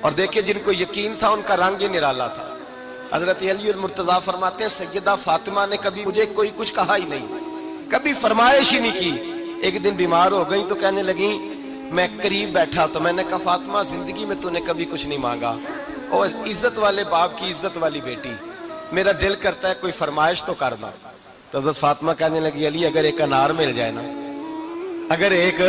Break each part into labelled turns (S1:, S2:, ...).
S1: اور دیکھیں جن کو یقین تھا ان کا رنگ ہی نرالا تھا۔ حضرت علی المرتضیٰ فرماتے ہیں سیدہ فاطمہ نے کبھی مجھے کوئی کچھ کہا ہی نہیں، کبھی فرمائش ہی نہیں کی۔ ایک دن بیمار ہو گئی تو کہنے لگی، میں قریب بیٹھا تو میں نے کہا فاطمہ زندگی میں تو نے کبھی کچھ نہیں مانگا، اور عزت والے باپ کی عزت والی بیٹی، میرا دل کرتا ہے کوئی فرمائش تو کرنا۔ تو حضرت فاطمہ کہنے لگی علی اگر ایک انار مل جائے نا، اگر ایک،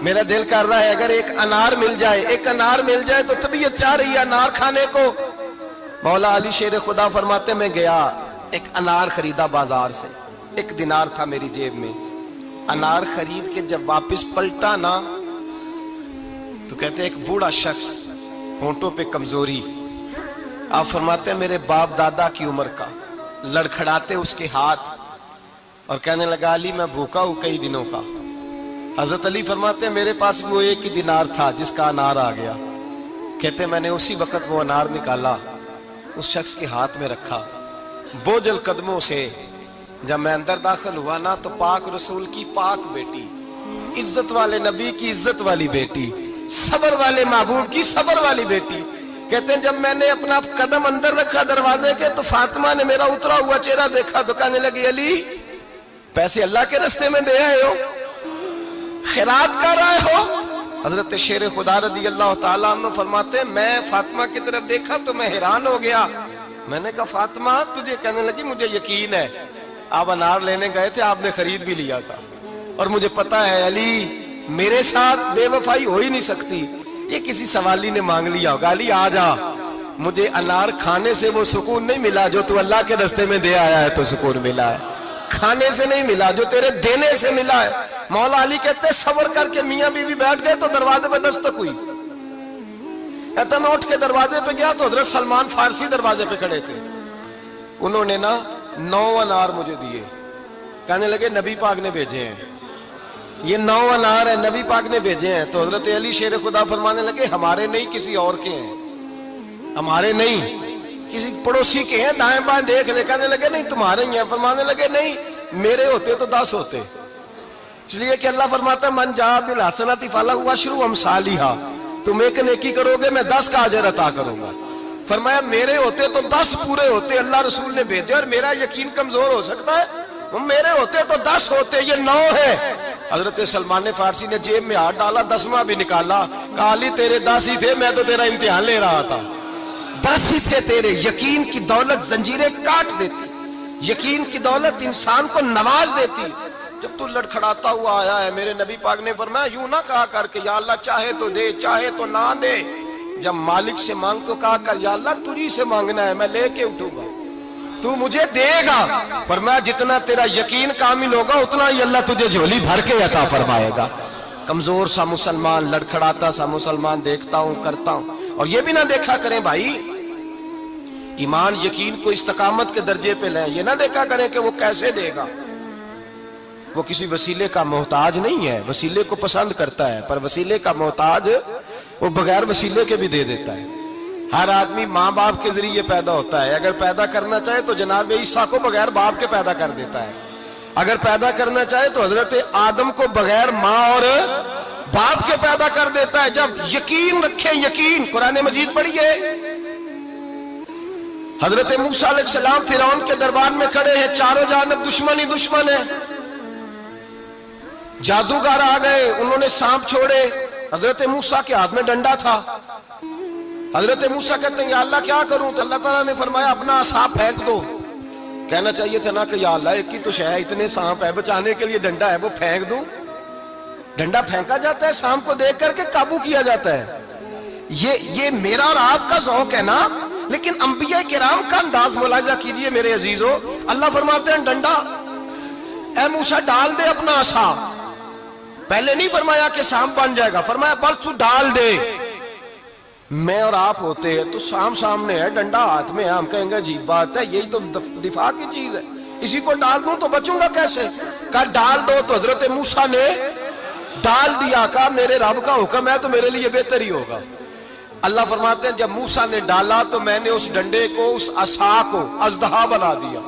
S1: میرا دل کر رہا ہے اگر ایک انار مل جائے، ایک انار مل جائے تو طبیعت چاہ رہی ہے انار کھانے کو۔ مولا علی شیر خدا فرماتے میں گیا ایک انار خریدا بازار سے، 1 دینار تھا میری جیب میں، انار خرید کے جب واپس پلٹا نا تو کہتے ایک بوڑھا شخص، ہونٹوں پہ کمزوری، آپ فرماتے ہیں میرے باپ دادا کی عمر کا، لڑکھڑاتے اس کے ہاتھ اور کہنے لگا علی میں بھوکا ہوں کئی دنوں کا۔ حضرت علی فرماتے ہیں میرے پاس وہ 1 دینار تھا جس کا انار آ گیا، کہتے میں نے اسی وقت وہ انار نکالا، اس شخص کے ہاتھ میں رکھا، بوجھل قدموں سے جب میں اندر داخل ہوا نا تو پاک رسول کی پاک بیٹی، عزت والے نبی کی عزت والی بیٹی، صبر والے محبوب کی صبر والی بیٹی، کہتے ہیں جب میں نے اپنا قدم اندر رکھا دروازے کے تو فاطمہ نے میرا اترا ہوا چہرہ دیکھا تو کہنے لگی علی پیسے اللہ کے راستے میں دے آئے ہو، خیرات کر رہے ہو؟ حضرت شیر خدا رضی اللہ تعالیٰ عنہ فرماتے ہیں میں فاطمہ کی طرف دیکھا تو میں حیران ہو گیا، میں نے کہا فاطمہ تجھے، کہنے لگی مجھے یقین ہے آپ انار لینے گئے تھے، آپ نے خرید بھی لیا تھا، اور مجھے پتا ہے علی میرے ساتھ بے وفائی ہو ہی نہیں سکتی، یہ کسی سوالی نے مانگ لیا ہوگا، علی آ جا، مجھے انار کھانے سے وہ سکون نہیں ملا جو تو اللہ کے راستے میں دے آیا ہے تو سکون ملا ہے، کھانے سے نہیں ملا جو تیرے دینے سے ملا ہے۔ مولا علی کہتے صبر کر کے میاں بیوی بیٹھ گئے تو دروازے پہ دستک ہوئی، کہتا میں اٹھ کے دروازے پہ گیا تو حضرت سلمان فارسی دروازے پہ کھڑے تھے، انہوں نے نا 9 انار مجھے دیے، کہنے لگے نبی پاک نے بھیجے ہیں، یہ 9 انار ہیں نبی پاک نے بھیجے ہیں۔ تو حضرت علی شیر خدا فرمانے لگے ہمارے نہیں کسی اور کے ہیں، ہمارے نہیں کسی پڑوسی کے ہیں، دائیں بائیں دیکھ لے، کہنے لگے نہیں تمہارے ہی ہیں، فرمانے لگے نہیں میرے ہوتے تو 10 ہوتے، اس لیے کہ اللہ فرماتا ہے من جاء بالحسنۃ فلہ عشر امثالھا، تم ایک نیکی کرو گے میں 10 کا اجر عطا کروں گا، فرمایا میرے ہوتے تو 10 پورے ہوتے، اللہ رسول نے بھیجے اور میرا یقین کمزور ہو سکتا ہے، میرے ہوتے تو 10 ہوتے، یہ 9 ہے۔ حضرت سلمان فارسی نے جیب میں ہاتھ ڈالا، 10واں بھی نکالا، کہا علی تیرے 10 ہی تھے، میں تو تیرا امتحان لے رہا تھا، 10 ہی تھے تیرے، یقین کی دولت زنجیریں کاٹ دیتی، یقین کی دولت انسان کو نواز دیتی۔ جب تو لڑکھڑاتا ہوا آیا ہے میرے نبی پاک نے فرمایا یوں نہ کہا کر کہ یا اللہ چاہے تو دے چاہے تو نہ دے، جب مالک سے مانگ تو کہا کر یا اللہ تجھی سے مانگنا ہے میں لے کے اٹھوں گا، تو مجھے دے گا، فرمایا جتنا تیرا یقین کامل ہوگا اتنا ہی اللہ تجھے جھولی بھر کے عطا فرمائے گا۔ کمزور سا مسلمان، لڑکھڑاتا سا مسلمان دیکھتا ہوں کرتا ہوں، اور یہ بھی نہ دیکھا کریں بھائی ایمان یقین کو استقامت کے درجے پہ لیں، یہ نہ دیکھا کریں کہ وہ کیسے دے گا، وہ کسی وسیلے کا محتاج نہیں ہے، وسیلے کو پسند کرتا ہے پر وسیلے کا محتاج وہ بغیر وسیلے کے بھی دے دیتا ہے۔ ہر آدمی ماں باپ کے ذریعے پیدا ہوتا ہے، اگر پیدا کرنا چاہے تو جناب عیسیٰ کو بغیر باپ کے پیدا کر دیتا ہے، اگر پیدا کرنا چاہے تو حضرت آدم کو بغیر ماں اور باپ کے پیدا کر دیتا ہے۔ جب یقین رکھیں، یقین، قرآن مجید پڑھیے، حضرت موسیٰ علیہ السلام فرعون کے دربار میں کھڑے ہیں، چاروں جانب دشمن ہی دشمن ہے، جادوگر آ گئے، انہوں نے سانپ چھوڑے، حضرت موسیٰ کے ہاتھ میں ڈنڈا تھا، حضرت موسیٰ کہتے ہیں یا اللہ کیا کروں، تو اللہ تعالیٰ نے فرمایا اپنا عصا پھینک دو، کہنا چاہیے تھا نا کہ یا اللہ ایک ہی تو شے ہے، اتنے سانپ ہے، بچانے کے لیے ڈنڈا ہے وہ پھینک دوں، ڈنڈا پھینکا جاتا ہے، سانپ کو دیکھ کر کے قابو کیا جاتا ہے، یہ میرا اور آپ کا ذوق ہے نا، لیکن انبیاء کرام کا انداز ملاحظہ کیجئے میرے عزیزو، اللہ فرماتے ہیں ڈنڈا، اے موسیٰ ڈال دے اپنا عصا، پہلے نہیں فرمایا کہ سانپ بن جائے گا، فرمایا بس تو ڈال دے، میں اور آپ ہوتے ہیں تو سانپ سامنے ہے، ڈنڈا ہاتھ میں ہے، ہم کہیں گے عجیب بات ہے، یہی تو دفاع کی چیز ہے، اسی کو ڈال دوں تو بچوں گا کیسے، کہا ڈال دو، تو حضرت موسیٰ نے ڈال دیا، کہا میرے رب کا حکم ہے تو میرے لیے بہتر ہی ہوگا۔ اللہ فرماتے ہیں جب موسیٰ نے ڈالا تو میں نے اس ڈنڈے کو، اس عصا کو اژدہا بنا دیا۔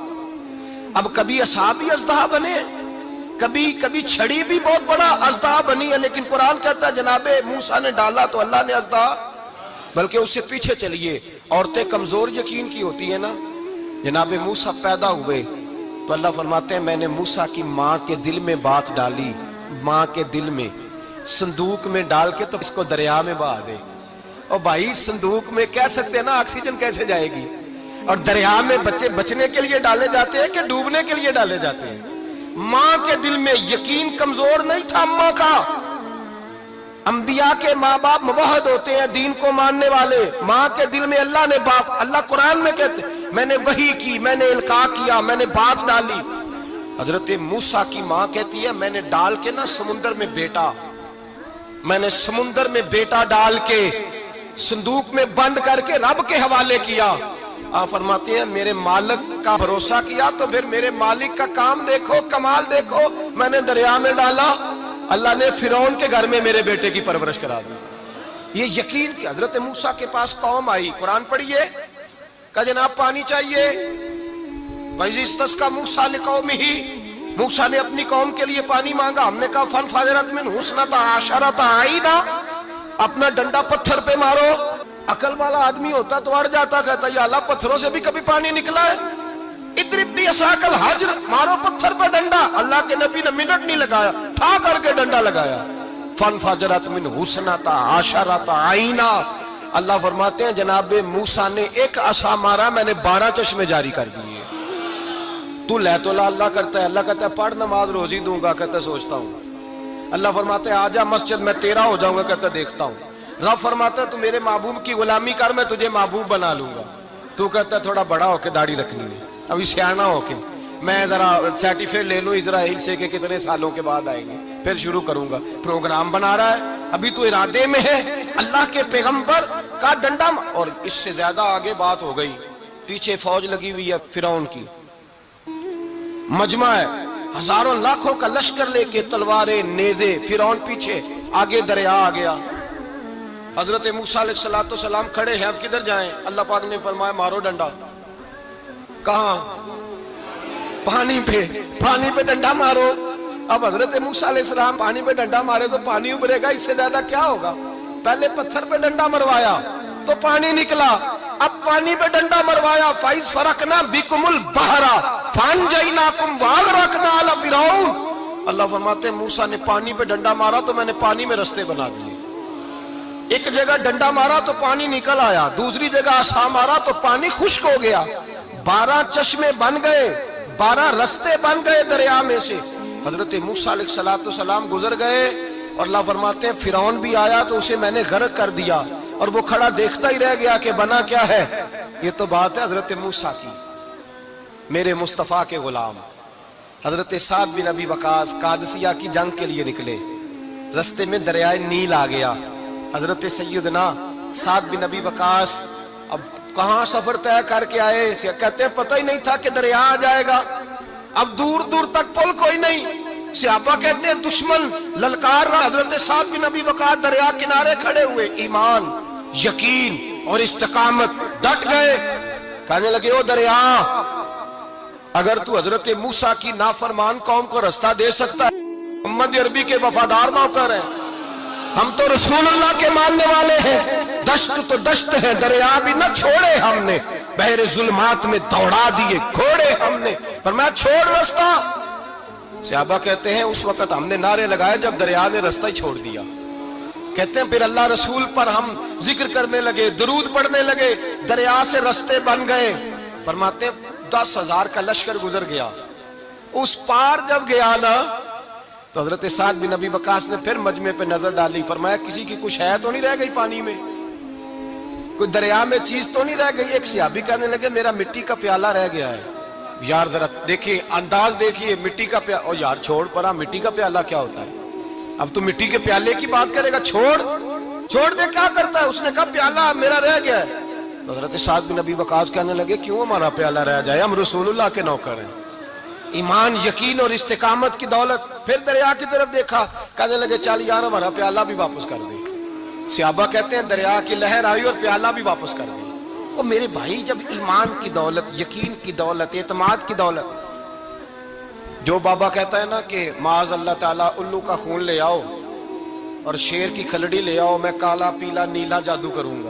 S1: اب کبھی عصا بھی اژدہا بنے، کبھی چھڑی بھی بہت بڑا اژدہا بنی ہے، لیکن قرآن کہتا ہے جناب موسیٰ نے ڈالا تو اللہ نے اژدہا، بلکہ اس سے پیچھے چلیے، عورتیں کمزور یقین کی ہوتی ہیں نا۔ جناب موسیٰ پیدا ہوئے تو اللہ فرماتے ہیں میں نے موسیٰ کی ماں کے دل میں بات ڈالی، ماں کے دل میں صندوق میں ڈال کے تو اس کو دریا میں بہا دے۔ اور بھائی صندوق میں کہہ سکتے ہیں نا آکسیجن کیسے جائے گی، اور دریا میں بچے بچنے کے لیے ڈالے جاتے ہیں کہ ڈوبنے کے لیے ڈالے جاتے ہیں؟ ماں کے دل میں یقین کمزور نہیں تھا اماں کا۔ انبیاء کے ماں باپ موحد ہوتے ہیں، دین کو ماننے والے۔ ماں کے دل میں اللہ نے بات، اللہ قرآن میں کہتے میں نے وحی کی، میں نے القاء کیا، میں نے بات ڈالی۔ حضرت موسیٰ کی ماں کہتی ہے میں نے ڈال کے نا سمندر میں بیٹا، میں نے سمندر میں بیٹا ڈال کے صندوق میں بند کر کے رب کے حوالے کیا۔ آپ فرماتے ہیں میرے مالک کا بھروسہ کیا تو پھر میرے مالک کا کام دیکھو، کمال دیکھو۔ میں نے دریا میں ڈالا، اللہ نے فرعون کے گھر میں میرے بیٹے کی پرورش کرا دی۔ یہ یقین کہ حضرت موسیٰ کے پاس قوم آئی، قرآن پڑھیے، کہا جناب پانی چاہیے۔ وَإِذِ اسْتَسْقَىٰ مُوسَىٰ لِقَوْمِهِ، موسیٰ نے اپنی قوم کے لیے پانی مانگا۔ ہم نے کہا فَانْفَجَرَتْ مِنْهُ اثْنَتَا عَشَرَةَ عَيْنًا، اپنا ڈنڈا پتھر پہ مارو۔ عقل والا آدمی ہوتا تو اڑ جاتا، کہتا یا اللہ پتھروں سے بھی کبھی پانی نکلا ہے؟ اضرب بعصاک الحجر، مارو پتھر پہ ڈنڈا۔ اللہ کے نبی نے منٹ نہیں لگایا، ٹھا کر کے ڈنڈا لگایا۔ فَانْفَجَرَتْ مِنْهُ اثْنَتَا عَشَرَةَ عَيْنًا، اللہ فرماتے ہیں جناب موسیٰ نے ایک عصا مارا، میں نے 12 چشمے جاری کر دیے۔ تو لے تو اللہ کرتا ہے، اللہ کہتا ہے پڑھ نماز روزی دوں گا، کہتا ہے سوچتا ہوں۔ اللہ فرماتا ہے آجا مسجد میں تیرا ہو جاؤں گا، کہتا ہے دیکھتا ہوں۔ رب فرماتا ہے تو میرے محبوب کی غلامی کر، میں تجھے محبوب بنا لوں گا۔ تو کہتا ہے تھوڑا بڑا ہو کے داڑھی رکھنی ہے، ابھی سیانا ہو کے میں ذرا سرٹیفکیٹ لے لوں اسرائیل سے کہ کتنے سالوں کے بعد آئیں گے، پھر شروع کروں گا۔ پروگرام بنا رہا ہے، ابھی تو ارادے میں ہے۔ اللہ کے پیغمبر کا ڈنڈا، اور اس سے زیادہ آگے بات ہو گئی۔ پیچھے فوج لگی ہوئی ہے فرعون کی، مجمع ہے، ہزاروں لاکھوں کا لشکر لے کے، تلواریں نیزے، فرعون پیچھے، آگے دریا آ گیا۔ حضرت موسیٰ علیہ السلام کھڑے ہیں، اب کدھر جائیں؟ اللہ پاک نے فرمایا مارو ڈنڈا۔ کہاں؟ پانی پہ، پانی پہ ڈنڈا مارو۔ اب حضرت موسیٰ علیہ السلام پانی پہ ڈنڈا مارے تو پانی ابھرے گا، اس سے زیادہ کیا ہوگا؟ پہلے پتھر پہ ڈنڈا مروایا تو پانی نکلا، اب پانی پہ ڈنڈا مروایا۔ فَإِذْ فَرَقْنَا بِكُمُ الْبَحْرَ فَأَنْجَيْنَاكُمْ وَأَغْرَقْنَا آلَ فِرْعَوْنَ، اللہ فرماتے ہیں موسیٰ نے پانی پہ ڈنڈا مارا تو میں نے پانی میں رستے بنا دیے۔ ایک جگہ ڈنڈا مارا تو پانی نکل آیا، دوسری جگہ عصا مارا تو پانی خشک ہو گیا۔ 12 چشمے بن گئے، 12 رستے بن گئے دریا میں سے۔ حضرت موسیٰ علیہ السلام گزر گئے، اور اللہ فرماتے ہیں فرعون بھی آیا تو اسے میں نے غرق کر دیا، اور وہ کھڑا دیکھتا ہی رہ گیا کہ بنا کیا ہے۔ یہ تو بات ہے حضرت موسیٰ کی، میرے مصطفیٰ کے غلام۔ حضرت سعد بن ابی وقاص قادسیہ کی جنگ کے لیے نکلے، رستے میں دریائے نیل آ گیا۔ حضرت سیدنا سعد بن ابی وقاص اب کہاں سفر طے کر کے آئے، کہتے ہیں پتہ ہی نہیں تھا کہ دریا آ جائے گا، اب دور دور تک پل کوئی نہیں۔ صحابہ کہتے ہیں دشمن للکار رہا، حضرت سعد بن ابی وقاص دریا کنارے کھڑے ہوئے، ایمان، یقین اور استقامت، ڈٹ گئے۔ کہنے لگے او دریا، اگر تو حضرت موسیٰ کی نافرمان قوم کو رستہ دے سکتا ہے، محمد عربی کے وفادار نوکر ہیں، ہم تو رسول اللہ کے ماننے والے ہیں۔ دشت تو دشت ہے، دریا بھی نہ چھوڑے ہم نے، بحر ظلمات میں دوڑا دیے گھوڑے ہم نے، فرمایا چھوڑ رستہ۔ صحابہ کہتے ہیں اس وقت ہم نے نعرے لگائے جب دریا نے رستہ ہی چھوڑ دیا۔ کہتے ہیں پھر اللہ رسول پر ہم ذکر کرنے لگے، درود پڑھنے لگے، دریا سے رستے بن گئے۔ فرماتے ہیں 10,000 کا لشکر گزر گیا۔ اس پار جب گیا نا تو حضرت سعد بن ابی وقاص نے پھر مجمع پہ نظر ڈالی، فرمایا کسی کی کچھ ہے تو نہیں رہ گئی پانی میں، کوئی دریا میں چیز تو نہیں رہ گئی؟ ایک صحابی کہنے لگے میرا مٹی کا پیالہ رہ گیا ہے۔ یار ذرا دیکھیے انداز دیکھیے، مٹی کا پیالہ، او یار چھوڑ پرا، مٹی کا پیالہ کیا ہوتا ہے؟ اب تو مٹی کے پیالے کی بات کرے گا، چھوڑ دے، کیا کرتا ہے؟ اس نے کہا پیالہ میرا رہ گیا ہے۔ تو حضرت سعد بن ابی وقاص کہنے لگے کیوں ہمارا پیالہ رہ جائے، ہم رسول اللہ کے نوکر ہیں۔ ایمان، یقین اور استقامت کی دولت۔ پھر دریا کی طرف دیکھا، کہنے لگے چل یار ہمارا پیالہ بھی واپس کر دے۔ صحابہ کہتے ہیں دریا کی لہر آئی اور پیالہ بھی واپس کر دی۔ اور میرے بھائی جب ایمان کی دولت، یقین کی دولت، اعتماد کی دولت، جو بابا کہتا ہے نا کہ معاذ اللہ تعالیٰ الو کا خون لے آؤ اور شیر کی کھلڑی لے آؤ، میں کالا پیلا نیلا جادو کروں گا،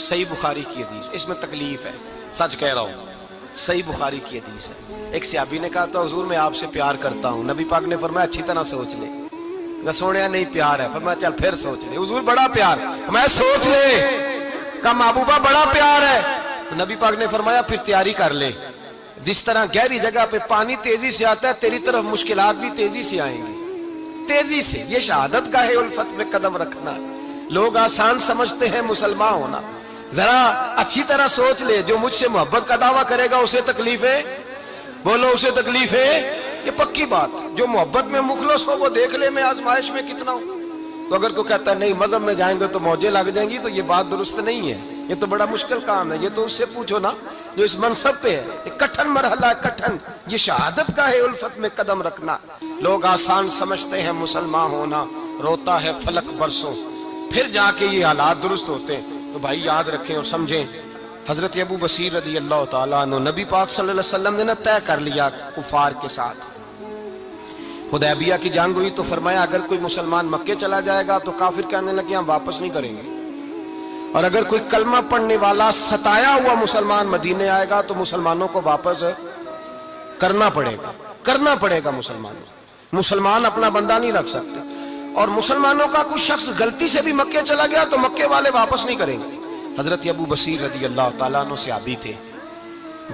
S1: صحیح بخاری کی حدیث، اس میں تکلیف ہے، سچ کہہ رہا ہوں، صحیح بخاری کی حدیث ہے۔ ایک صحابی نے کہا تھا حضور میں آپ سے پیار کرتا ہوں، نبی پاک نے فرمایا اچھی طرح سوچ لے۔ کہا سونے نہیں پیار ہے، فرمایا چل پھر سوچ لے۔ حضور بڑا پیار، میں سوچ لے۔ کہا محبوبہ بڑا پیار ہے، تو نبی پاک نے فرمایا پھر تیاری کر لے، جس طرح گہری جگہ پہ پانی تیزی سے آتا ہے تیری طرف مشکلات بھی تیزی سے آئیں گی، تیزی سے۔ یہ شہادت گاہ الفت میں قدم رکھنا، لوگ آسان سمجھتے ہیں مسلمان ہونا، ذرا اچھی طرح سوچ لے، جو مجھ سے محبت کا دعویٰ کرے گا اسے تکلیف ہے، بولو اسے تکلیف ہے، یہ پکی بات۔ جو محبت میں مخلص ہو وہ دیکھ لے میں آزمائش میں کتنا ہوں۔ تو اگر کوئی کہتا ہے نہیں مذہب میں جائیں گے تو موجیں لگ جائیں گی، تو یہ بات درست نہیں ہے، یہ تو بڑا مشکل کام ہے۔ یہ تو اس سے پوچھو نا جو اس منصب پہ ہے، یہ کٹھن مرحلہ ہے، کٹھن۔ یہ شہادت گاہ الفت میں قدم رکھنا، لوگ آسان سمجھتے ہیں مسلمان ہونا، روتا ہے فلک برسوں، پھر جا کے یہ حالات درست ہوتے ہیں۔ تو بھائی یاد رکھیں اور سمجھیں، حضرت ابو بصیر رضی اللہ تعالیٰ عنہ، نبی پاک صلی اللہ علیہ وسلم نے طے کر لیا کفار کے ساتھ، حدیبیہ کی جنگ ہوئی تو فرمایا اگر کوئی مسلمان مکے چلا جائے گا تو کافر کہنے لگے ہم واپس نہیں کریں گے، اور اگر کوئی کلمہ پڑھنے والا ستایا ہوا مسلمان مدینے آئے گا تو مسلمانوں کو واپس کرنا پڑے گا مسلمان اپنا بندہ نہیں رکھ سکتے، اور مسلمانوں کا کوئی شخص غلطی سے بھی مکے چلا گیا تو مکے والے واپس نہیں کریں گے۔ حضرت ابو بصیر رضی اللہ تعالیٰ عنہ صحابی تھے،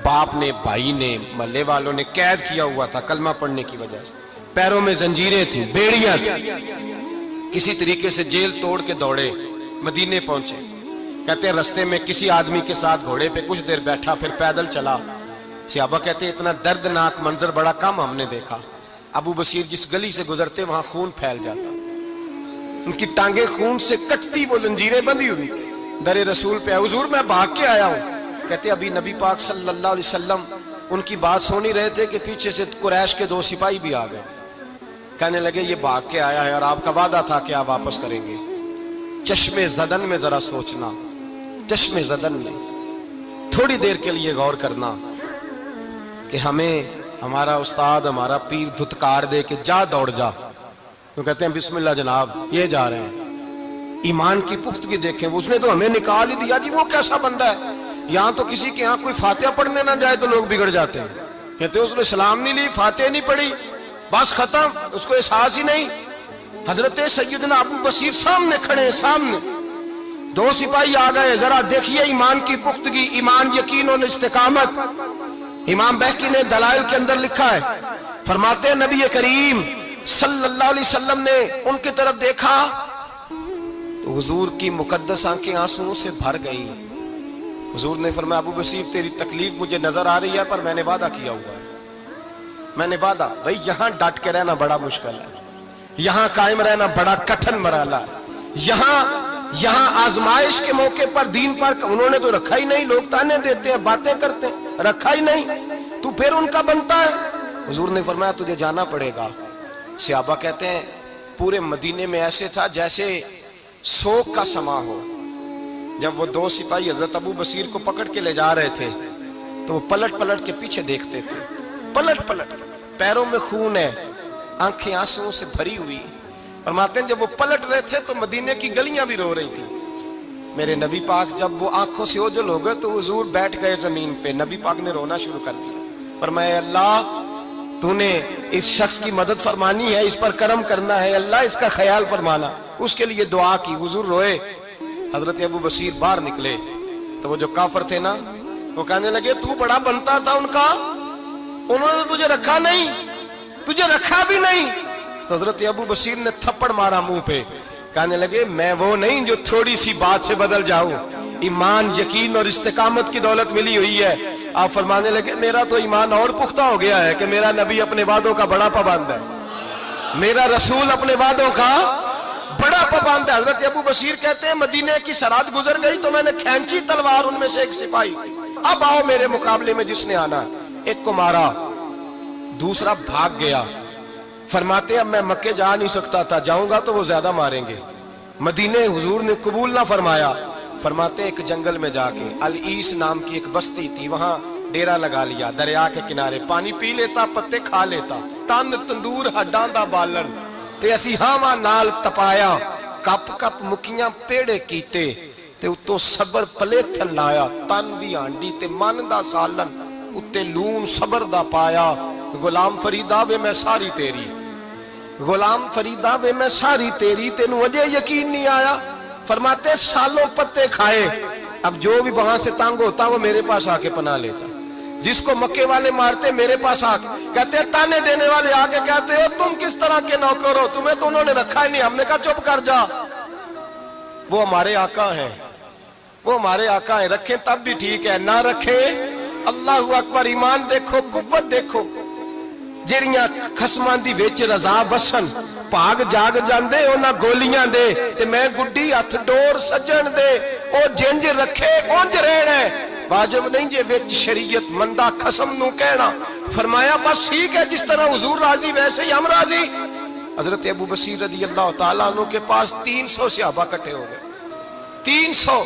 S1: باپ نے، بھائی نے، محلے والوں نے قید کیا ہوا تھا کلمہ پڑھنے کی وجہ سے، پیروں میں زنجیریں تھیں، بیڑیاں تھیں، کسی طریقے سے جیل توڑ کے دوڑے مدینے پہنچے۔ کہتے ہیں رستے میں کسی آدمی کے ساتھ گھوڑے پہ کچھ دیر بیٹھا پھر پیدل چلا۔ صحابہ کہتے ہیں اتنا دردناک منظر بڑا کم ہم نے دیکھا۔ ابو بصیر جس گلی سے گزرتے وہاں خون پھیل جاتا، ان کی ٹانگیں خون سے کٹتی، وہ زنجیریں بندھی ہوئی، در رسول پہ حضور میں بھاگ کے آیا ہوں۔ کہتے ابھی نبی پاک صلی اللہ علیہ وسلم ان کی بات سن ہی رہے تھے کہ پیچھے سے قریش کے 2 سپاہی بھی آ گئے، کہنے لگے یہ بھاگ کے آیا ہے اور آپ کا وعدہ تھا کہ آپ واپس کریں گے۔ چشم زدن میں ذرا سوچنا، چشم زدن میں تھوڑی دیر کے لیے غور کرنا کہ ہمیں ہمارا استاد، ہمارا پیر دھتکار دے کہ جا دوڑ جا، تو کہتے ہیں بسم اللہ جناب یہ جا رہے ہیں۔ ایمان کی پختگی دیکھیں، اس نے تو ہمیں نکال ہی دیا جی، وہ کیسا بندہ ہے۔ یہاں تو کسی کے یہاں کوئی فاتحہ پڑھنے نہ جائے تو لوگ بگڑ جاتے ہیں، کہتے ہیں اس نے سلام نہیں لی، فاتحہ نہیں پڑھی، بس ختم، اس کو احساس ہی نہیں۔ حضرت سیدنا ابو بصیر سامنے کھڑے، سامنے 2 سپاہی آ گئے، ذرا دیکھیے ایمان کی پختگی، ایمان، یقین اور استقامت۔ امام بہقی نے دلائل کے اندر لکھا ہے، فرماتے ہیں نبی کریم صلی اللہ علیہ وسلم نے ان کی طرف دیکھا تو حضور کی مقدس آنکھیں آنسوؤں سے بھر گئیں۔ حضور نے فرمایا ابو بصیر تیری تکلیف مجھے نظر آ رہی ہے پر میں نے وعدہ کیا ہوا ہے، میں نے وعدہ۔ بھائی یہاں ڈٹ کے رہنا بڑا مشکل ہے، یہاں قائم رہنا بڑا کٹھن مرحلہ ہے، یہاں آزمائش کے موقع پر دین پر انہوں نے تو رکھا ہی نہیں، لوگ تانے دیتے ہیں، باتیں کرتے ہیں، رکھا ہی نہیں، تو پھر ان کا بنتا ہے۔ حضور نے فرمایا تجھے جانا پڑے گا۔ صحابہ کہتے ہیں پورے مدینے میں ایسے تھا جیسے سوگ کا سما ہو۔ جب وہ 2 سپاہی حضرت ابو بصیر کو پکڑ کے لے جا رہے تھے تو وہ پلٹ پلٹ کے پیچھے دیکھتے تھے، پلٹ پلٹ، پیروں میں خون ہے، آنکھیں آنسوؤں سے بھری ہوئی۔ فرماتے ہیں جب وہ پلٹ رہے تھے تو مدینے کی گلیاں بھی رو رہی تھیں۔ میرے نبی پاک جب وہ آنکھوں سے اوجھل ہو گئے تو حضور بیٹھ گئے زمین پہ، نبی پاک نے رونا شروع کر دیا۔ فرمایا اللہ تو نے اس شخص کی مدد فرمانی ہے، اس پر کرم کرنا ہے، اللہ اس کا خیال فرمانا، اس کے لیے دعا کی۔ حضور روئے۔ حضرت ابو بصیر باہر نکلے تو وہ جو کافر تھے نا وہ کہنے لگے تو بڑا بنتا تھا ان کا، انہوں نے تجھے رکھا نہیں، تجھے رکھا بھی نہیں۔ تو حضرت ابو بصیر نے تھپڑ مارا منہ پہ، کہنے لگے میں وہ نہیں جو تھوڑی سی بات سے بدل جاؤں، ایمان، یقین اور استقامت کی دولت ملی ہوئی ہے۔ آپ فرمانے لگے میرا تو ایمان اور پختہ ہو گیا ہے کہ میرا نبی اپنے وعدوں کا بڑا پابند ہے، میرا رسول اپنے وعدوں کا بڑا پابند ہے۔ حضرت ابو بصیر کہتے ہیں مدینے کی سرحد گزر گئی تو میں نے کھینچی تلوار، ان میں سے ایک سپاہی، اب آؤ میرے مقابلے میں جس نے آنا۔ ایک کو مارا، دوسرا بھاگ گیا۔ فرماتے اب میں مکے جا نہیں سکتا تھا، جاؤں گا تو وہ زیادہ ماریں گے۔ مدینے حضور نے قبول نہ فرمایا۔ فرماتے ایک جنگل میں جا کے العیس نام کی ایک بستی تھی، وہاں ڈیرا لگا لیا، دریا کے کنارے، پانی پی لیتا، پتے کھا لیتا، تن تندور ہڈاں دا بالن تے اسی ہاواں نال تپایا، کپ کپ مکیاں پیڑے کیتے، تے اتوں صبر پلیتھن لایا، تن دی ہانڈی تے من دا سالن اتے لون صبر دا پایا۔ غلام فریدا وے میں ساری تیری، غلام فریدا وے میں ساری تیری، تینوں وجہ یقین نہیں آیا؟ فرماتے سالوں پتے کھائے، اب جو بھی وہاں سے تنگ ہوتا وہ میرے پاس آ کے پناہ لیتا، جس کو مکے والے مارتے میرے پاس آ کے کہتے تانے دینے والے آ کے کہتے ہو تم کس طرح کے نوکر ہو، تمہیں تو انہوں نے رکھا ہی نہیں۔ ہم نے کہا چپ کر جا، وہ ہمارے آقا ہیں، وہ ہمارے آقا ہیں، رکھیں تب بھی ٹھیک ہے، نہ رکھیں اللہ اکبر۔ ایمان دیکھو، قوت دیکھو، جیڑیاں خسمان دی ویچ رضا وسن پاگ جاگ جاندے اونا گولیاں دے تے میں گڈی ہتھ ڈور سجن دے، او جنج رکھے اونج رہنا ہے، واجب نہیں جے ویچ شریعت مندہ خسم نو کہنا۔ فرمایا بس ٹھیک ہے، جس طرح حضور راضی ویسے ہی ہم راضی۔ حضرت ابو بصیر رضی اللہ تعالیٰ عنہ کے پاس 300 صحابہ کٹھے ہو گئے، 300۔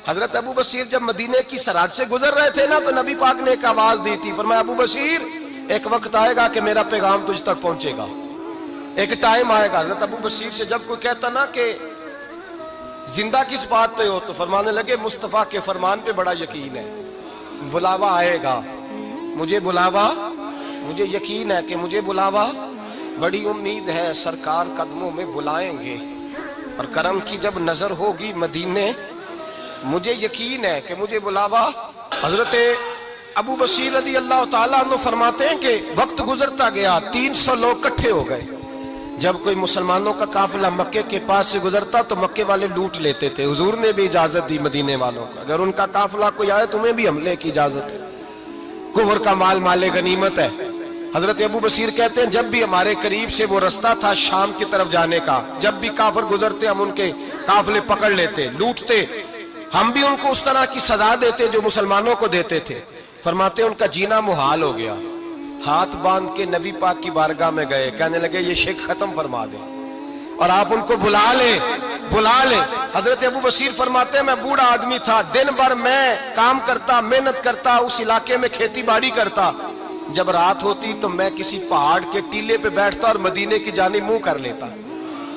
S1: حضرت ابو بصیر جب مدینے کی سراج سے گزر رہے تھے نا تو نبی پاک نے ایک آواز دی تھی، فرمایا ابو بصیر ایک وقت آئے گا کہ میرا پیغام تجھ تک پہنچے گا، ایک ٹائم آئے گا۔ حضرت ابو بصیر سے جب کوئی کہتا نا کہ زندہ کس بات پہ ہو تو فرمانے لگے مصطفیٰ کے فرمان پہ بڑا یقین ہے، بلاوا آئے گا، مجھے بلاوا، مجھے یقین ہے کہ مجھے بلاوا، بڑی امید ہے سرکار قدموں میں بلائیں گے، اور کرم کی جب نظر ہوگی مدینے، مجھے یقین ہے کہ مجھے بلاوا۔ حضرت ابو بصیر رضی اللہ تعالیٰ عنہ فرماتے ہیں کہ وقت گزرتا گیا، 300 لوگ کٹھے ہو گئے۔ جب کوئی مسلمانوں کا قافلہ مکے کے پاس سے گزرتا تو مکے والے لوٹ لیتے تھے، حضور نے بھی اجازت دی مدینے والوں کا، اگر ان کا قافلہ کوئی آئے تمہیں بھی حملے کی اجازت ہے، کفر کا مال مال غنیمت ہے۔ حضرت ابو بصیر کہتے ہیں جب بھی ہمارے قریب سے وہ رستہ تھا شام کی طرف جانے کا، جب بھی کافر گزرتے ہم ان کے قافلے پکڑ لیتے، لوٹتے، ہم بھی ان کو اس طرح کی سزا دیتے جو مسلمانوں کو دیتے تھے۔ فرماتے ان کا جینا محال ہو گیا، ہاتھ باندھ کے نبی پاک کی بارگاہ میں گئے، کہنے لگے یہ شرک ختم فرما دیں اور آپ ان کو بلا لیں، بلا لیں۔ حضرت ابو بصیر فرماتے ہیں میں بوڑھا آدمی تھا، دن بھر میں کام کرتا، محنت کرتا، اس علاقے میں کھیتی باڑی کرتا، جب رات ہوتی تو میں کسی پہاڑ کے ٹیلے پہ بیٹھتا اور مدینے کی جانب منہ کر لیتا،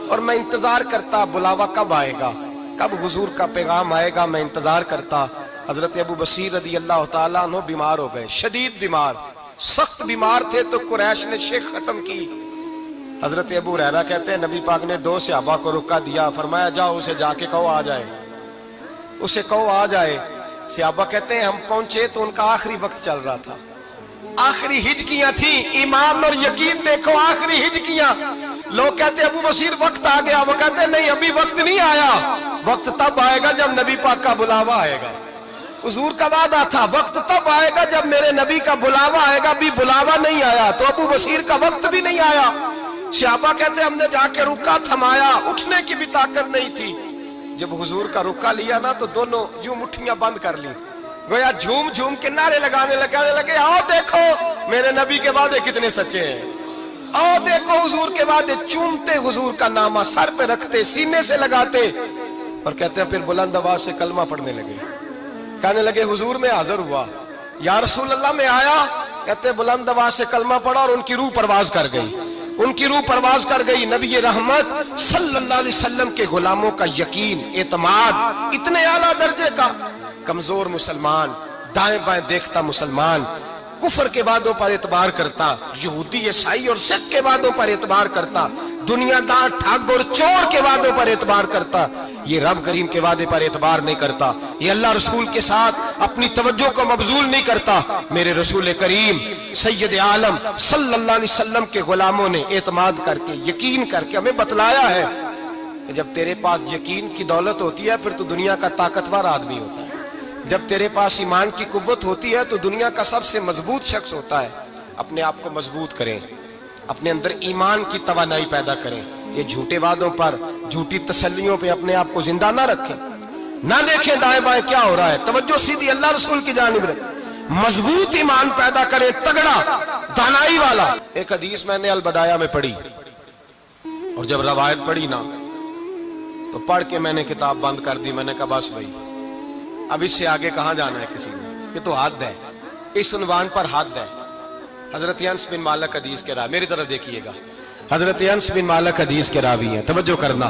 S1: اور میں انتظار کرتا بلاوا کب آئے گا، کب حضور کا پیغام آئے گا، میں انتظار کرتا۔ حضرت ابو بصیر رضی اللہ تعالیٰ عنہ بیمار ہو گئے، شدید بیمار، سخت بیمار تھے، تو قریش نے شیخ ختم کی۔ حضرت ابو ہریرہ کہتے ہیں نبی پاک نے 2 صحابہ کو رکا دیا، فرمایا جاؤ اسے جا کے کہو آ جائے، اسے کہو آ جائے۔ صحابہ کہتے ہیں ہم پہنچے تو ان کا آخری وقت چل رہا تھا، آخری ہجکیاں تھیں، ایمان اور یقین دیکھو، آخری ہجکیاں۔ لوگ کہتے ہیں ابو بصیر وقت آ گیا، وہ کہتے ہیں نہیں ابھی وقت نہیں آیا، وقت تب آئے گا جب نبی پاک کا بلاوا آئے گا۔ حضور کا وعدہ تھا وقت تب آئے گا جب میرے نبی کا بلاوا آئے گا، ابھی بلاوا نہیں آیا، تو ابو بصیر کا وقت بھی نہیں آیا۔ صحابہ کہتے ہیں ہم نے جا کے رکا، تھمایا، اٹھنے کی بھی طاقت نہیں تھی۔ جب حضور کا رکا لیا نا تو دونوں یوں مٹھیاں بند کر لی، گویا جھوم جھوم کے نعرے لگانے لگے آؤ دیکھو میرے نبی کے وعدے کتنے سچے ہیں، آؤ دیکھو حضور کے وعدے، چومتے حضور کا نامہ، سر پہ رکھتے، سینے سے لگاتے، اور کہتے ہیں پھر بلند آواز سے کلمہ پڑھنے لگے، کہنے لگے حضور میں حاضر ہوا، یا رسول اللہ میں آیا، کہتے ہیں بلند آواز سے کلمہ پڑھا اور ان کی روح پرواز کر گئی، ان کی روح پرواز کر گئی۔ نبی رحمت صلی اللہ علیہ وسلم کے غلاموں کا یقین، اعتماد اتنے اعلیٰ درجے کا، کمزور مسلمان، دائیں بائیں دیکھتا مسلمان، کفر کے وعدوں پر اعتبار کرتا، یہودی عیسائی اور سکھ کے وعدوں پر اعتبار کرتا، دنیا دار ٹھگ اور چور کے وعدوں پر اعتبار کرتا، یہ رب کریم کے وعدے پر اعتبار نہیں کرتا، یہ اللہ رسول کے ساتھ اپنی توجہ کو مبذول نہیں کرتا۔ میرے رسول کریم سید عالم صلی اللہ علیہ وسلم کے غلاموں نے اعتماد کر کے، یقین کر کے ہمیں بتلایا ہے کہ جب تیرے پاس یقین کی دولت ہوتی ہے پھر تو دنیا کا طاقتور آدمی ہوتا ہے، جب تیرے پاس ایمان کی قوت ہوتی ہے تو دنیا کا سب سے مضبوط شخص ہوتا ہے۔ اپنے آپ کو مضبوط کریں، اپنے اندر ایمان کی توانائی پیدا کریں، یہ جھوٹے وعدوں پر، جھوٹی تسلیوں پہ اپنے آپ کو زندہ نہ رکھیں، نہ دیکھیں دائیں بائیں کیا ہو رہا ہے، توجہ سیدھی اللہ رسول کی جانب رکھیں، مضبوط ایمان پیدا کریں، تگڑا، دانائی والا۔ ایک حدیث میں نے البدایہ میں پڑھی، اور جب روایت پڑھی نا تو پڑھ کے میں نے کتاب بند کر دی، میں نے کہا بس بھائی اب اس سے آگے کہاں جانا ہے کسی نے، یہ تو حد ہے، اس عنوان پر حد ہے۔ حضرت انس بن مالک حدیث کے راوی، میری طرف دیکھیے گا، حضرت انس بن مالک حدیث کے راوی ہیں، توجہ کرنا،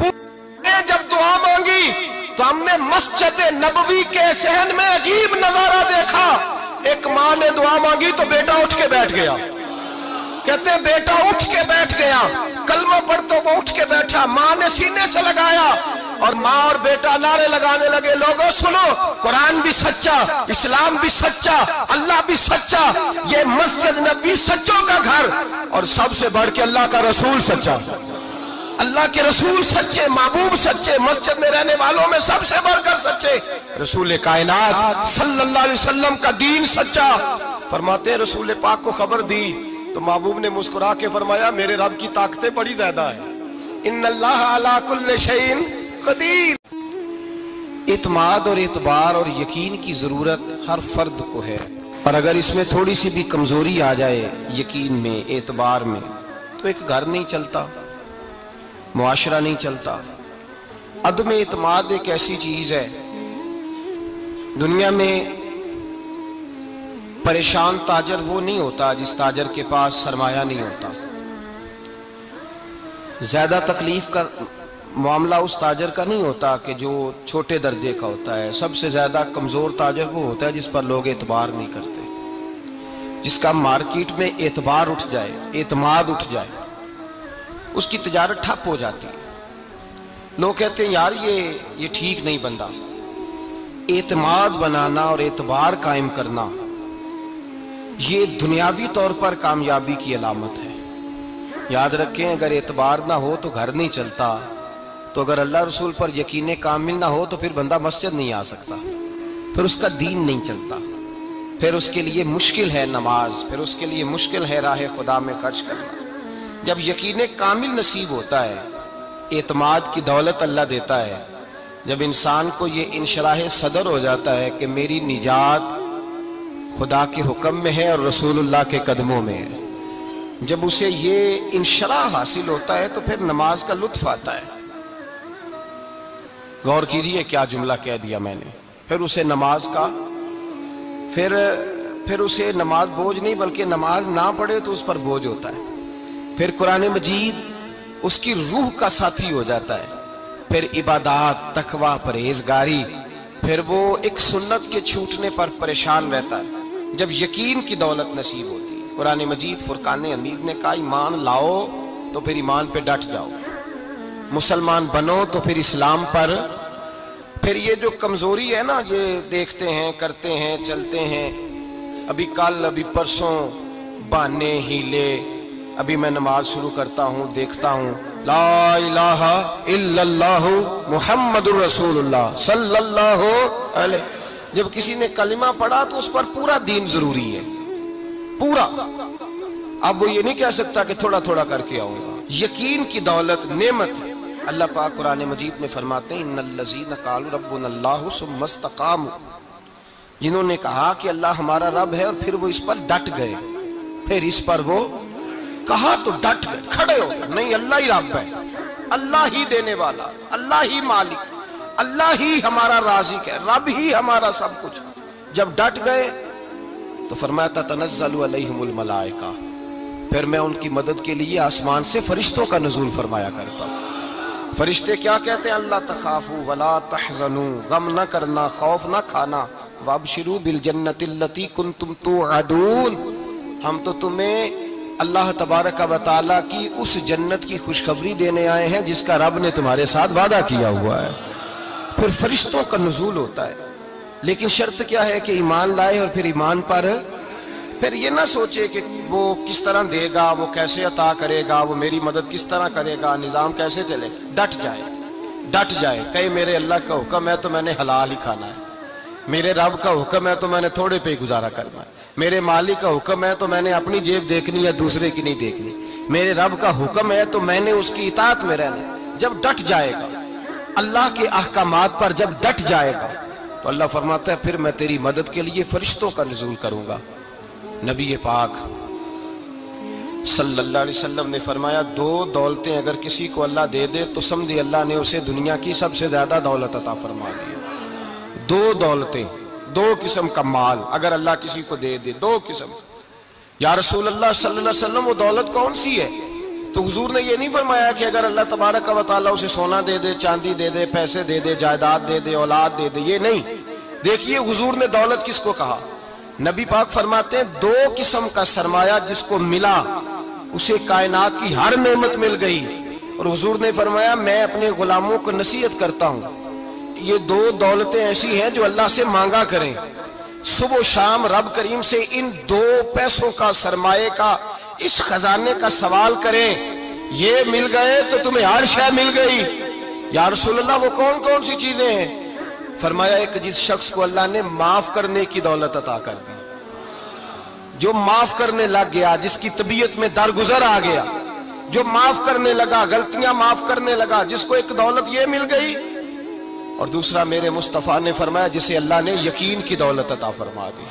S1: نے جب دعا مانگی تو ہم نے مسجد نبوی کے صحن میں عجیب نظارہ دیکھا. ایک ماں نے دعا مانگی تو بیٹا اٹھ کے بیٹھ گیا. کہتے ہیں بیٹا اٹھ کے بیٹھ گیا. کلمہ پڑھ تو وہ اٹھ کے بیٹھا. ماں نے سینے سے لگایا اور ماں اور بیٹا نعرے لگانے لگے, لوگوں سنو, قرآن بھی سچا, اسلام بھی سچا, اللہ بھی سچا, یہ مسجد نبی سچوں کا گھر, اور سب سے بڑھ کے اللہ کا رسول سچا. اللہ کے رسول سچے, محبوب سچے, مسجد میں رہنے والوں میں سب سے بڑھ کر سچے, رسول کائنات صلی اللہ علیہ وسلم کا دین سچا. فرماتے ہیں رسول پاک کو خبر دی تو محبوب نے مسکرا کے فرمایا میرے رب کی طاقتیں بڑی زیادہ ہیں. ان اللہ علی کل شیء قدیر. اعتماد اور اعتبار اور یقین کی ضرورت ہر فرد کو ہے, اور اگر اس میں تھوڑی سی بھی کمزوری آ جائے یقین میں, اعتبار میں, تو ایک گھر نہیں چلتا, معاشرہ نہیں چلتا. عدم اعتماد ایک ایسی چیز ہے, دنیا میں پریشان تاجر وہ نہیں ہوتا جس تاجر کے پاس سرمایہ نہیں ہوتا. زیادہ تکلیف کا معاملہ اس تاجر کا نہیں ہوتا کہ جو چھوٹے درجے کا ہوتا ہے. سب سے زیادہ کمزور تاجر وہ ہوتا ہے جس پر لوگ اعتبار نہیں کرتے, جس کا مارکیٹ میں اعتبار اٹھ جائے, اعتماد اٹھ جائے, اس کی تجارت ٹھپ ہو جاتی ہے. لوگ کہتے ہیں یار یہ ٹھیک نہیں بندہ. اعتماد بنانا اور اعتبار قائم کرنا یہ دنیاوی طور پر کامیابی کی علامت ہے. یاد رکھیں, اگر اعتبار نہ ہو تو گھر نہیں چلتا, تو اگر اللہ رسول پر یقین کامل نہ ہو تو پھر بندہ مسجد نہیں آ سکتا, پھر اس کا دین نہیں چلتا, پھر اس کے لیے مشکل ہے نماز, پھر اس کے لیے مشکل ہے راہ خدا میں خرچ کرنا. جب یقین کامل نصیب ہوتا ہے, اعتماد کی دولت اللہ دیتا ہے, جب انسان کو یہ انشراح صدر ہو جاتا ہے کہ میری نجات خدا کے حکم میں ہے اور رسول اللہ کے قدموں میں ہے, جب اسے یہ انشراح حاصل ہوتا ہے تو پھر نماز کا لطف آتا ہے. غور کیجیے کیا جملہ کہہ دیا میں نے. پھر اسے نماز کا پھر اسے نماز بوجھ نہیں, بلکہ نماز نہ پڑھے تو اس پر بوجھ ہوتا ہے. پھر قرآن مجید اس کی روح کا ساتھی ہو جاتا ہے. پھر عبادات, تقوی, پرہیزگاری, پھر وہ ایک سنت کے چھوٹنے پر پریشان رہتا ہے. جب یقین کی دولت نصیب ہوتی ہے, قرآن مجید فرقان حمید نے کہا ایمان لاؤ تو پھر ایمان پہ ڈٹ جاؤ, مسلمان بنو تو پھر اسلام پر. پھر یہ جو کمزوری ہے نا, یہ دیکھتے ہیں, کرتے ہیں, چلتے ہیں, ابھی کل, ابھی پرسوں, بہانے, ہیلے, ابھی میں نماز شروع کرتا ہوں, دیکھتا ہوں لا الہ الا اللہ محمد الرسول اللہ صلی اللہ علیہ. جب کسی نے کلمہ پڑھا تو اس پر پورا دین ضروری ہے, پورا. اب وہ یہ نہیں کہہ سکتا کہ تھوڑا تھوڑا کر کے آؤں گا. یقین کی دولت نعمت ہے. اللہ پاک قرآن مجید میں فرماتے ہیں ان الذین قالوا ربنا اللہ ثم استقاموا, جنہوں نے کہا کہ اللہ ہمارا رب ہے اور پھر وہ اس پر ڈٹ گئے, پھر اس پر وہ کہا تو ڈٹ گئے, کھڑے ہو گئے, نہیں اللہ ہی رب ہے, اللہ ہی دینے والا, اللہ ہی مالک, اللہ ہی ہمارا رازق ہے, رب ہی ہمارا سب کچھ. جب ڈٹ گئے تو فرمایا تتنزل علیہم الملائکہ, پھر میں ان کی مدد کے لیے آسمان سے فرشتوں کا نزول فرمایا کرتا ہوں. فرشتے کیا کہتے ہیں؟ اللہ تخافوا ولا تحزنوا, غم نہ کرنا, خوف نہ کھانا, وابشروا بالجنۃ التی کنتم توعدون, ہم تو تمہیں اللہ تبارک و تعالیٰ کی اس جنت کی خوشخبری دینے آئے ہیں جس کا رب نے تمہارے ساتھ وعدہ کیا ہوا ہے. پھر فرشتوں کا نزول ہوتا ہے, لیکن شرط کیا ہے کہ ایمان لائے, اور پھر ایمان پر پھر یہ نہ سوچے کہ وہ کس طرح دے گا, وہ کیسے عطا کرے گا, وہ میری مدد کس طرح کرے گا, نظام کیسے چلے. ڈٹ جائے, کہے میرے اللہ کا حکم ہے تو میں نے حلال ہی کھانا ہے, میرے رب کا حکم ہے تو میں نے تھوڑے پہ گزارا کرنا ہے, میرے مالک کا حکم ہے تو میں نے اپنی جیب دیکھنی ہے, دوسرے کی نہیں دیکھنی, میرے رب کا حکم ہے تو میں نے اس کی اطاعت میں رہنا. جب ڈٹ جائے گا اللہ کے احکامات پر, جب ڈٹ جائے گا تو اللہ فرماتا ہے پھر میں تیری مدد کے لیے فرشتوں کا نزول کروں گا. نبی پاک صلی اللہ علیہ وسلم نے فرمایا 2 دولتیں اگر کسی کو اللہ دے دے تو سمجھے اللہ نے اسے دنیا کی سب سے زیادہ دولت عطا فرما دی. 2 دولتیں, 2 قسم کا مال اگر اللہ کسی کو دے دے, 2 قسم. یا رسول اللہ صلی اللہ علیہ وسلم وہ دولت کون سی ہے؟ تو حضور نے یہ نہیں فرمایا کہ اگر اللہ تبارک و تعالیٰ اسے سونا دے دے، چاندی دے دے، پیسے دے دے، جائیداد دے دے، اولاد دے دے، یہ نہیں۔ دیکھیے حضور نے دولت کس کو کہا؟ نبی پاک فرماتے ہیں دو قسم کا سرمایہ جس کو ملا اسے کائنات کی ہر نعمت مل گئی۔ اور حضور نے فرمایا میں اپنے غلاموں کو نصیحت کرتا ہوں یہ دو دولتیں ایسی ہیں جو اللہ سے مانگا کریں، صبح و شام رب کریم سے ان دو پیسوں کا، سرمایے کا، اس خزانے کا سوال کریں، یہ مل گئے تو تمہیں ہر شے مل گئی۔ یا رسول اللہ وہ کون کون سی چیزیں ہیں؟ فرمایا ایک جس شخص کو اللہ نے معاف کرنے کی دولت عطا کر دی، جو معاف کرنے لگ گیا، جس کی طبیعت میں درگزر آ گیا، جو معاف کرنے لگا، غلطیاں معاف کرنے لگا، جس کو ایک دولت یہ مل گئی۔ اور دوسرا میرے مصطفیٰ نے فرمایا جسے اللہ نے یقین کی دولت عطا فرما دی،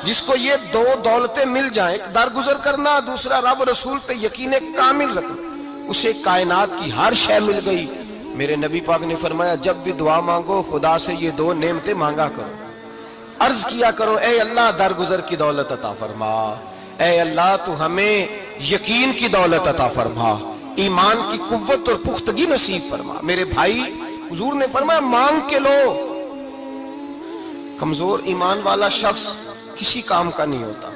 S1: جس کو یہ دو دولتیں مل جائیں، ایک درگزر کرنا، دوسرا رب رسول پہ یقین کامل رکھنا، اسے کائنات کی ہر شے مل گئی۔ میرے نبی پاک نے فرمایا جب بھی دعا مانگو خدا سے یہ دو نعمتیں مانگا کرو، عرض کیا کرو اے اللہ درگزر کی دولت عطا فرما، اے اللہ تو ہمیں یقین کی دولت عطا فرما، ایمان کی قوت اور پختگی نصیب فرما۔ میرے بھائی حضور نے فرمایا مانگ کے لو۔ کمزور ایمان والا شخص کسی کام کا نہیں ہوتا۔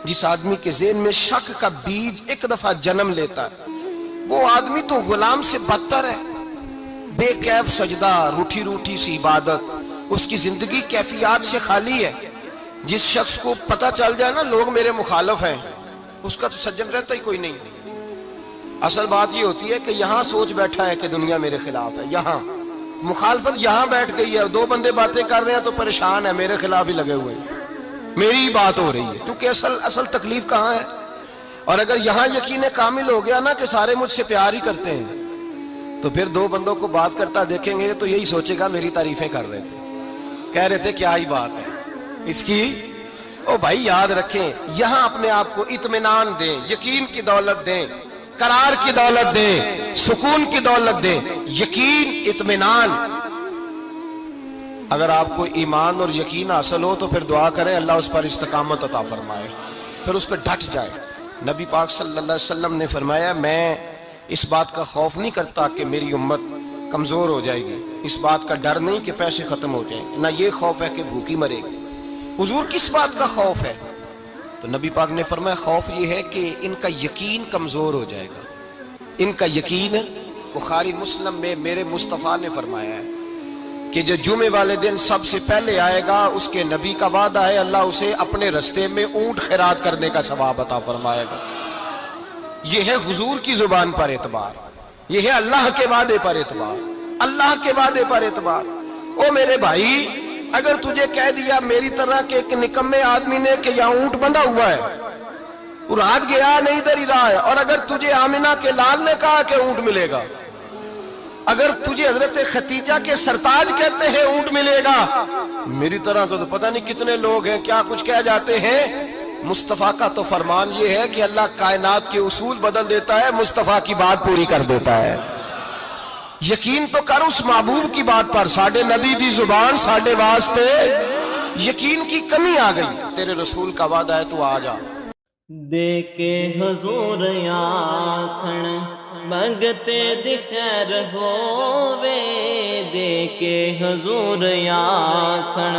S1: جس آدمی کے ذہن میں شک کا بیج ایک دفعہ جنم لیتا ہے وہ آدمی تو غلام سے بدتر ہے۔ بے کیف سجدہ، روٹھی روٹھی سی عبادت، اس کی زندگی کیفیات سے خالی ہے۔ جس شخص کو پتہ چل جائے نا لوگ میرے مخالف ہیں، اس کا تو سجن رہتا ہی کوئی نہیں۔ اصل بات یہ ہوتی ہے کہ یہاں سوچ بیٹھا ہے کہ دنیا میرے خلاف ہے، یہاں مخالفت یہاں بیٹھ گئی ہے، دو بندے باتیں کر رہے ہیں تو پریشان ہے، میرے خلاف ہی لگے ہوئے ہیں، میری ہی بات ہو رہی ہے، کیونکہ اصل تکلیف کہاں ہے؟ اور اگر یہاں یقین کامل ہو گیا نا کہ سارے مجھ سے پیار ہی کرتے ہیں، تو پھر دو بندوں کو بات کرتا دیکھیں گے تو یہی سوچے گا میری تعریفیں کر رہے تھے، کہہ رہے تھے کیا ہی بات ہے اس کی۔ او بھائی یاد رکھیں، یہاں اپنے آپ کو اطمینان دیں، یقین کی دولت دیں، قرار کی دولت دیں، سکون کی دولت دیں، یقین، اطمینان۔ اگر آپ کو ایمان اور یقین حاصل ہو تو پھر دعا کریں اللہ اس پر استقامت عطا فرمائے، پھر اس پہ ڈٹ جائے۔ نبی پاک صلی اللہ علیہ وسلم نے فرمایا میں اس بات کا خوف نہیں کرتا کہ میری امت کمزور ہو جائے گی، اس بات کا ڈر نہیں کہ پیسے ختم ہو جائیں، نہ یہ خوف ہے کہ بھوکی مرے گی۔ حضور کس بات کا خوف ہے؟ تو نبی پاک نے فرمایا خوف یہ ہے کہ ان کا یقین کمزور ہو جائے گا، ان کا یقین۔ بخاری مسلم میں میرے مصطفیٰ نے فرمایا ہے کہ جو جمعے والے دن سب سے پہلے آئے گا اس کے نبی کا وعدہ ہے اللہ اسے اپنے رستے میں اونٹ خیرات کرنے کا ثواب عطا فرمائے گا۔ یہ ہے حضور کی زبان پر اعتبار، یہ ہے اللہ کے وعدے پر اعتبار، اللہ کے وعدے پر اعتبار۔ او میرے بھائی اگر تجھے کہہ دیا میری طرح کے ایک نکمے آدمی نے کہ یہاں اونٹ بندھا ہوا ہے، اور ہاتھ گیا نہیں ادھر ہی رہا ہے، اور اگر تجھے آمنہ کے لال نے کہا کہ اونٹ ملے گا، اگر تجھے حضرت ختیجہ کے سرتاج کہتے ہیں اونٹ ملے گا، میری طرح کو تو پتہ نہیں کتنے لوگ ہیں کیا کچھ کہہ جاتے ہیں۔ مصطفیٰ کا تو فرمان یہ ہے کہ اللہ کائنات کے اصول بدل دیتا ہے، مصطفیٰ کی بات پوری کر دیتا ہے۔ یقین تو کر اس محبوب کی بات پر، ساڈے نبی دی زبان ساڈے واسطے، یقین کی کمی آ گئی، تیرے رسول کا وعدہ ہے تو آ جا۔
S2: دے کے حضور آکھن منگتے دی خیر ہووے، دے کے حضور آکھن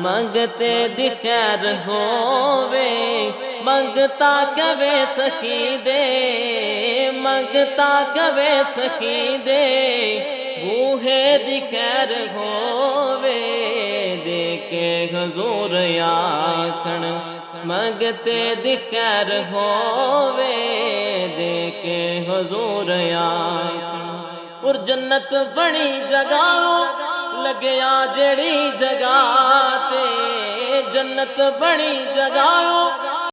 S2: منگتے دی خیر ہووے، منگتا کبے سخی دے، منگتا کبے سخی دے، بوہے دی خیر ہووے، دے کے حضور آکھن منگتے دی خیر ہووے، دے کے حضور آکھن۔ اور جنت بڑی جگہ لگیا جڑی جگہ تے، جنت بڑی جگہ